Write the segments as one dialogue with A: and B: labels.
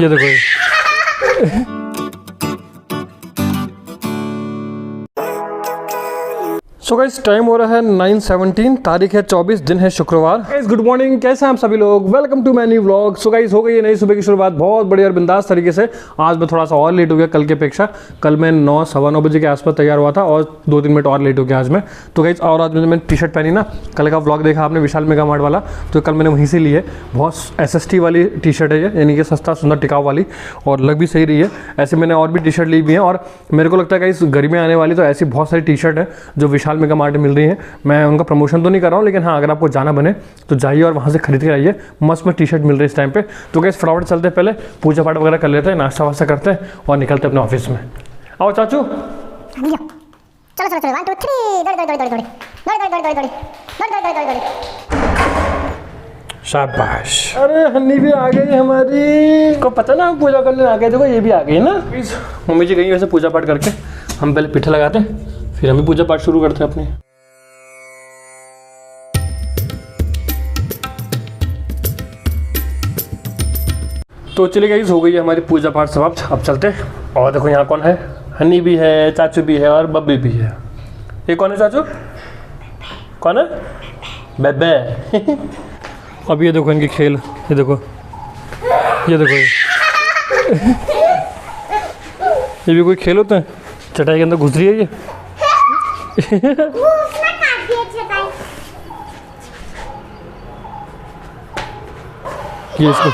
A: ये देखो ये। सो गाइस टाइम हो रहा है 9:17, तारीख है 24, दिन है शुक्रवार। गाइस गुड मॉर्निंग, कैसे हैं आप सभी लोग। Welcome to my new vlog. So guys हो गई है नई सुबह की शुरुआत बहुत बढ़िया और बिंदास तरीके से। आज मैं थोड़ा सा और लेट हो गया कल की अपेक्षा। कल मैं 9 सवा 9 बजे के आसपास तैयार हुआ था और 2-3 मिनट और लेट हो गया आज मैं। तो गाइस और आज मैंने टी शर्ट पहनी ना, कल का व्लॉग देखा आपने विशाल मेगा मार्ट वाला, तो कल मैंने वहीं से ली है। बहुत SST वाली टी शर्ट है ये, यानी कि सस्ता सुंदर टिकाऊ वाली, और लग भी सही रही है। ऐसे मैंने और भी टी शर्ट ली भी हैं और मेरे को लगता है गाइस गर्मियाँ आने वाली तो ऐसी बहुत सारी टी शर्ट है जो विशाल मेगा मार्ट में मिल रही है। मैं उनका प्रमोशन तो नहीं कर रहा हूँ, लेकिन हाँ अगर आपको जाना बने तो जाइए और वहाँ से खरीद के आइए। मस्त टी शर्ट मिल रही है इस टाइम पे। तो गाइस फटाफट चलते हैं, पहले पूजा पाठ वगैरह कर लेते हैं, नाश्ता वास्ता करते हैं और निकलते हैं अपने ऑफिस में। आओ चाचू,
B: चलो चलो चलो 1 2 3 दौड़ दौड़ दौड़ दौड़ दौड़ दौड़ दौड़ दौड़ दौड़।
A: शाबाश। अरे हन्नी भी आ गई हमारी, को पता ना हम पूजा करने आ गए। देखो ये भी आ गई ना। मम्मी जी गई वैसे पूजा पाठ करके, हम पहले पीठे लगाते हैं फिर हम भी पूजा पाठ शुरू करते हैं अपनी। तो चलिए गाइस हो गई है हमारी पूजा पाठ समाप्त, अब चलते हैं। और देखो यहाँ कौन है, हनी भी है, चाचू भी है और बब्बी भी है। ये कौन है चाचू, कौन है, बेबे। अब ये देखो इनकी खेल, ये देखो ये देखो ये भी कोई खेल होते हैं। चटाई के अंदर घुस रही है ये। ये इसको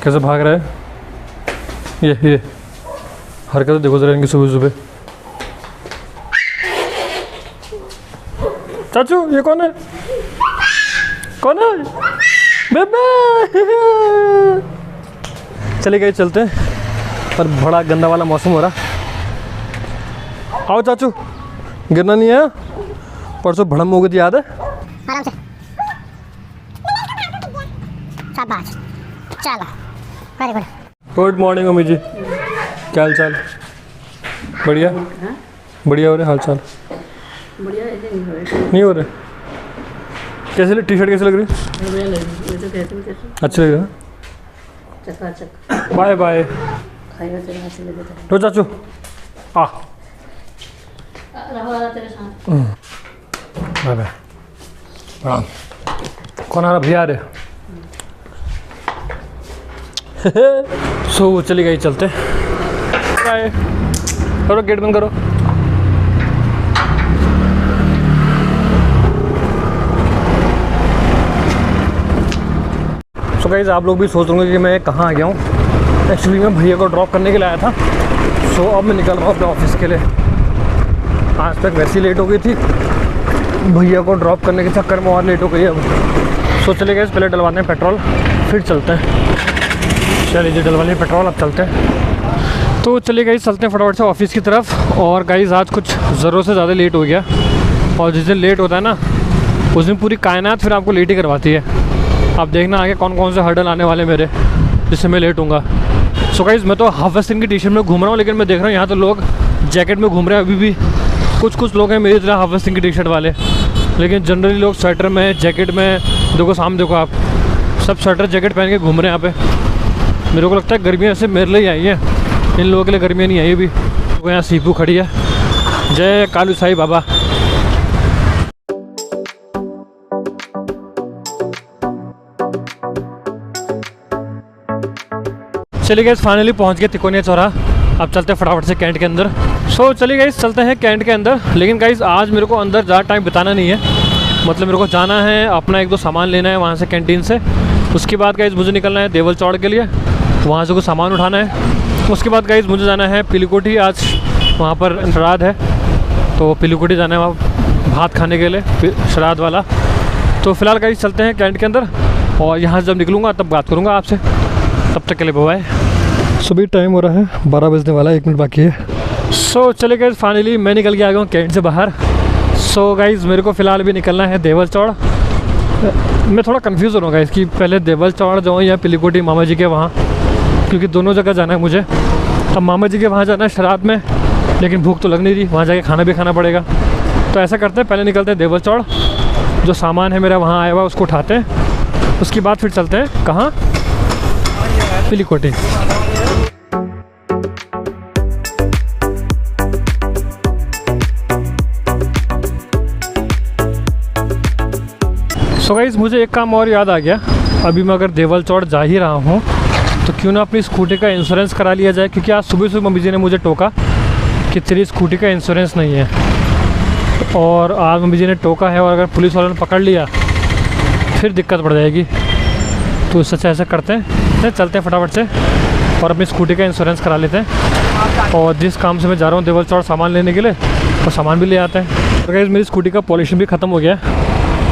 A: कैसे भाग रहा है ये हरकत देखो जरा इनकी सुबह सुबह। चाचू ये कौन है, कौन है, बेबे। चले गए, चलते हैं, पर बड़ा गंदा वाला मौसम हो रहा। आओ चाचू, गिरना नहीं है। परसों भड़म हो गई थी, याद है।
B: आराम से शाबाश, चलो very good.
A: Good morning mummy ji, क्या हाल चाल। बढ़िया बढ़िया हो रहे हाल चाल।
C: बढ़िया ऐसे
A: नहीं हो रहे। कैसे टी शर्ट कैसे लग रही,
C: बढ़िया लगी तो कहते हैं कैसे
A: अच्छी लग रहा
C: चकाचक।
A: Bye bye.
C: खाएगा तेरे हाथ से लगे
A: तो चाचू आ
C: रहा तेरे साथ।
A: Bye bye. प्रणाम। कौन आ रहा, भैया आ रहे। सो चली गई, चलते बाय। करो गेट बंद करो। सो गाइस आप लोग भी सोच रहे होंगे कि मैं कहाँ आ गया हूँ। एक्चुअली मैं भैया को ड्रॉप करने के लिए आया था। सो अब मैं निकल रहा हूँ अपने ऑफिस के लिए। आज तक वैसे ही लेट हो गई थी, भैया को ड्रॉप करने के चक्कर में और लेट हो गई अब। सो चले गए, पहले डलवाते हैं पेट्रोल फिर चलते हैं। चलिए डलवा लिया पेट्रोल, अब चलते हैं। तो चलिए गाइस चलते हैं फटाफट से ऑफिस की तरफ। और गाइस आज कुछ ज़रूरत से ज़्यादा लेट हो गया, और जिस दिन लेट होता है ना उस दिन पूरी कायनात फिर आपको लेट ही करवाती है। आप देखना आगे कौन कौन से हर्डल आने वाले मेरे, जिससे मैं लेट होऊंगा। सो गाइस मैं तो हाफ वेस्टर्न की टी शर्ट में घूम रहा हूँ, लेकिन मैं देख रहा हूँ यहाँ तो लोग जैकेट में घूम रहे हैं अभी भी। कुछ लोग हैं मेरी तरह हाफ वेस्टर्न की टी शर्ट वाले, लेकिन जनरली लोग स्वेटर में, जैकेट में, देखो सामने देखो आप, सब स्वेटर जैकेट पहन के घूम रहे हैं यहाँ पे। मेरे को लगता है गर्मियाँ ऐसे मेरे लिए आई हैं, इन लोगों के लिए गर्मियाँ नहीं आई अभी। तो यहाँ सीपू खड़ी है, जय कालू साई बाबा। चलिए गए, फाइनली पहुँच गए तिकोनिया चौराहा। अब चलते हैं फटाफट से कैंट के अंदर। सो चलिए गाइस चलते हैं कैंट के अंदर। लेकिन गाइस आज मेरे को अंदर ज़्यादा टाइम बिताना नहीं है, मतलब मेरे को जाना है अपना 1-2 सामान लेना है वहाँ से कैंटीन से। उसके बाद गाइस मुझे निकलना है देवल चौड़ के लिए, वहाँ से कुछ सामान उठाना है। उसके बाद गाइस मुझे जाना है पिलीकोठी, आज वहाँ पर श्राद्ध है तो पिलीकोठी जाना है वहाँ भात खाने के लिए, श्राद्ध वाला। तो फिलहाल गाइस चलते हैं कैंट के अंदर, और यहाँ से जब निकलूँगा तब बात करूँगा आपसे। तब तक के लिए बाय। सुबह टाइम हो रहा है 12 बजने वाला, 1 मिनट बाकी है। सो चले गाइस फाइनली मैं निकल के आ गया हूँ कैंट से बाहर। सो गाइस मेरे को फ़िलहाल भी निकलना है देवल चौड़। मैं थोड़ा कंफ्यूज हो रहा हूँ गाइस कि पहले देवल चौड़ जाऊँ या पिलीकोठी मामा जी के वहाँ, क्योंकि दोनों जगह जाना है मुझे। अब मामा जी के वहाँ जाना है श्राद्ध में, लेकिन भूख तो लग नहीं रही, वहाँ जाके खाना भी खाना पड़ेगा। तो ऐसा करते हैं, पहले निकलते हैं देवल चौड़, जो सामान है मेरा वहाँ आया हुआ उसको उठाते हैं, उसके बाद फिर चलते हैं कहाँ, पिलीकोटी। सो गाइस मुझे एक काम और याद आ गया, अभी मैं अगर देवल चौड़ जा ही रहा हूँ तो क्यों ना अपनी स्कूटी का इंश्योरेंस करा लिया जाए, क्योंकि आज सुबह सुबह मम्मी जी ने मुझे टोका कि तेरी स्कूटी का इंश्योरेंस नहीं है, और आज मम्मी जी ने टोका है, और अगर पुलिस वालों ने पकड़ लिया फिर दिक्कत पड़ जाएगी। तो इससे अच्छा ऐसा करते हैं, चलते हैं फटाफट से और अपनी स्कूटी का इंश्योरेंस करा लेते हैं। और जिस काम से मैं जा रहा हूँ देवल चौड़ सामान लेने के लिए, वो सामान भी ले आते हैं। तो गाइस मेरी स्कूटी का पॉल्यूशन भी ख़त्म हो गया,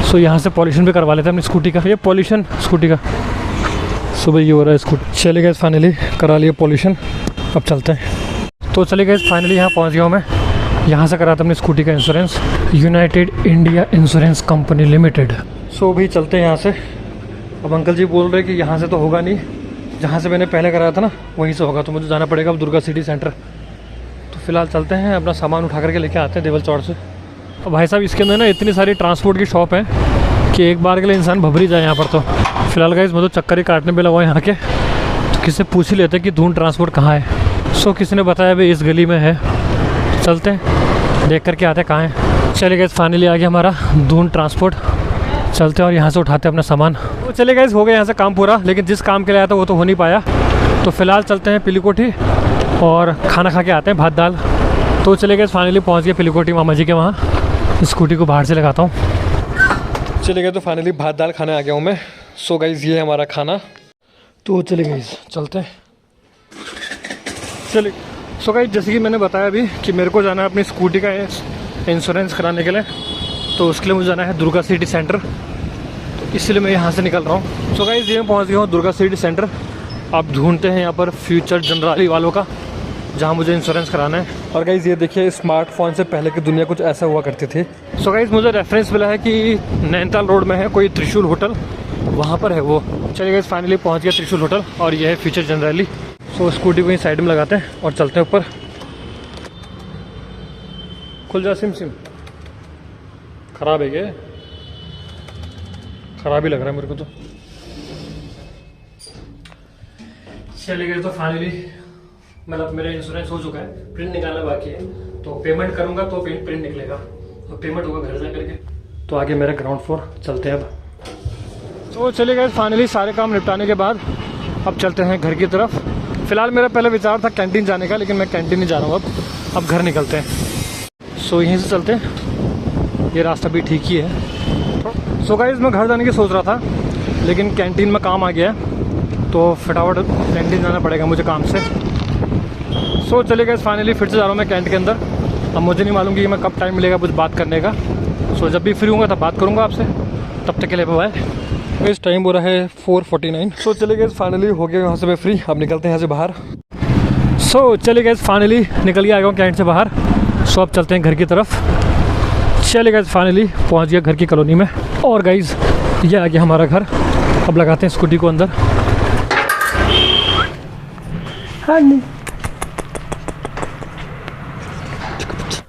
A: सो यहाँ से पॉल्यूशन भी करवा लेते हैं अपनी स्कूटी का। ये पॉल्यूशन स्कूटी का सुबह ये हो रहा है स्कूटी। चले गए फाइनली करा लिए पॉल्यूशन, अब चलते हैं। तो चले गए फाइनली यहाँ पहुँच गया हूँ मैं, यहाँ से करा था अपनी स्कूटी का insurance, United India insurance company limited. सो भी चलते हैं यहाँ से। अब अंकल जी बोल रहे कि यहाँ से तो होगा नहीं, जहाँ से मैंने पहले कराया था ना वहीं से होगा, तो मुझे जाना पड़ेगा अब दुर्गा सिटी सेंटर। तो फिलहाल चलते हैं, अपना सामान उठा करके लेके आते हैं देवल चौड़ से। अब भाई साहब इसके अंदर ना इतनी सारी ट्रांसपोर्ट की शॉप है कि एक बार के लिए इंसान भभरी जाए यहाँ पर। तो फिलहाल गाइस मैं तो चक्कर ही काटने पे लगा हुआ यहाँ के, तो किसी से पूछ ही लेते कि धून ट्रांसपोर्ट कहाँ है। सो किसी ने बताया भाई इस गली में है, चलते हैं देख करके आते हैं कहाँ है। चले गए फाइनली आ गया हमारा धून ट्रांसपोर्ट, चलते हैं और यहाँ से उठाते हैं अपना सामान। तो चले गए हो गया यहाँ से काम पूरा, लेकिन जिस काम के लिए आया था वो तो हो नहीं पाया। तो फिलहाल चलते हैं पिलीकोठी और खाना खा के आते हैं, भात दाल। तो चले गए फाइनली पहुँच गए पिलीकोठी मामा जी के वहाँ। स्कूटी को बाहर से लगाता हूँ। चले गए तो फाइनली भात दाल खाने आ गया हूँ मैं। सो गाइस ये है हमारा खाना, तो चले गए चलते हैं। चलिए सो गाइस जैसे कि मैंने बताया अभी कि मेरे को जाना है अपनी स्कूटी का इंश्योरेंस कराने के लिए, तो उसके लिए मुझे जाना है दुर्गा सिटी सेंटर, तो इसलिए मैं यहाँ से निकल रहा हूँ। सो गाइस ये पहुँच गया हूँ दुर्गा सिटी सेंटर। आप ढूंढते हैं यहाँ पर फ्यूचर जनरली वालों का, जहाँ मुझे इंश्योरेंस कराना है। और गाइज़ ये देखिए स्मार्टफोन से पहले की दुनिया कुछ ऐसा हुआ करती थी। सो गाइज़ मुझे रेफरेंस मिला है कि नैनीताल रोड में है कोई त्रिशूल होटल, वहाँ पर है वो। चलिए गाइज़ फाइनली पहुँच गया त्रिशूल होटल, और ये है फ्यूचर जनरली। सो स्कूटी को ही साइड में लगाते हैं और चलते हैं ऊपर। खुल जा सिम, ख़राब है क्या? ख़राब ही लग रहा है मेरे को तो। चले गए तो फाइनली मतलब मेरा इंश्योरेंस हो चुका है, प्रिंट निकालना बाकी है, तो पेमेंट करूंगा तो प्रिंट निकलेगा, तो पेमेंट होगा घर जा करके। तो आगे मेरा ग्राउंड फ्लोर, चलते हैं अब। तो चले गए फाइनली सारे काम निपटाने के बाद अब चलते हैं घर की तरफ। फिलहाल मेरा पहले विचार था कैंटीन जाने का, लेकिन मैं कैंटीन नहीं जा रहा हूँ अब घर निकलते हैं। सो यहीं से चलते हैं, ये रास्ता भी ठीक ही है। सो गाइस मैं घर जाने की सोच रहा था, लेकिन कैंटीन में काम आ गया, तो फटाफट कैंटीन जाना पड़ेगा मुझे काम से। सो चले गए फाइनली फिर से जा रहा हूँ मैं कैंट के अंदर। अब मुझे नहीं मालूम कि मैं कब टाइम मिलेगा कुछ बात करने का। सो जब भी फ्री होऊंगा तब बात करूँगा आपसे, तब तक के लिए बाय। इस टाइम हो रहा है 4:49। सो चले गए फाइनली हो गया यहाँ से मैं फ्री, अब निकलते हैं यहाँ से बाहर। सो चले गए फाइनली निकल के आ गया हूँ कैंट से बाहर। सो अब चलते हैं घर की तरफ। चले गए फाइनली पहुँच गया घर की कॉलोनी में, और गाइज ये आ गया हमारा घर। अब लगाते हैं स्कूटी को अंदर। हाँ नहीं।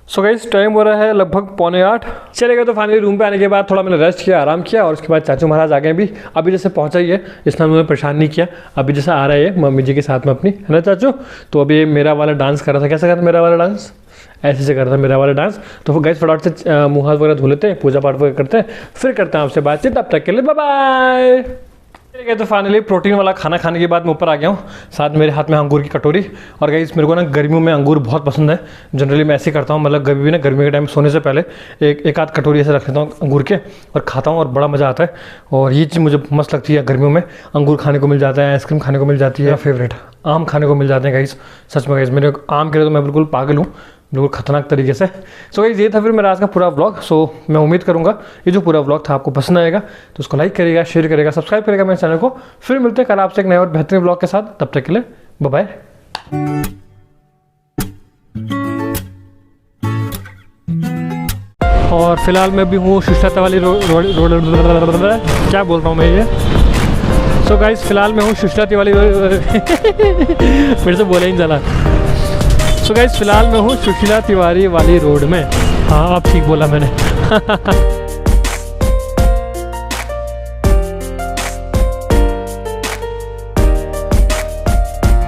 A: सो गाइस टाइम हो रहा है लगभग 7:45। चले गए तो फाइनली रूम पे आने के बाद थोड़ा मैंने रेस्ट किया, आराम किया, और उसके बाद चाचू महाराज आ गए भी। अभी जैसे पहुंचा ही है, इसने मुझे परेशान नहीं किया। अभी जैसे आ रहा है मम्मी जी के साथ में अपनी, है ना चाचू? तो अभी ये मेरा वाला डांस कर रहा था। कैसे कर रहा था मेरा वाला डांस? ऐसे से कर रहा था मेरा वाला डांस। तो गाइस फटाफट से मुँह हाथ वगैरह धो लेते हैं, पूजा पाठ वगैरह करते हैं, फिर करते हैं आपसे बातचीत। तब तक के लिए बाय बाय। ठीक है तो फाइनली प्रोटीन वाला खाना खाने के बाद मैं ऊपर आ गया हूँ, साथ मेरे हाथ में अंगूर की कटोरी। और गाइस मेरे को ना गर्मियों में अंगूर बहुत पसंद है। जनरली मैं ऐसे ही करता हूँ, मतलब कभी भी ना गर्मी के टाइम सोने से पहले एक आध कटोरी ऐसे रख लेता हूँ अंगूर के, और खाता हूँ, और बड़ा मज़ा आता है। और ये चीज़ मुझे मस्त लगती है गर्मियों में। अंगूर खाने को मिल जाता है, आइसक्रीम खाने को मिल जाती है, फेवरेट आम खाने को मिल जाते हैं गाइस। सच में गाइस मेरे आम के लिए तो मैं बिल्कुल पागल हूँ, बिल्कुल खतरनाक तरीके से। सो गाइस ये था फिर मेरा आज का पूरा व्लॉग। सो मैं उम्मीद करूँगा ये जो पूरा व्लॉग था आपको पसंद आएगा, तो उसको लाइक करिएगा, शेयर करिएगा, सब्सक्राइब करिएगा मेरे चैनल को। फिर मिलते हैं कल आपसे एक नए और बेहतरीन व्लॉग के साथ। तब तक के लिए बाय बाय। और फिलहाल मैं भी हूँ शिष्टाचार वाली रोड क्या बोल रहा हूँ मैं ये। सो गाइस फिलहाल मैं हूँ शिष्टाचार वाली फिर से बोला ही नहीं चला। सो गाइस फिलहाल मैं हूँ सुशीला तिवारी वाली रोड में। हाँ अब ठीक बोला मैंने।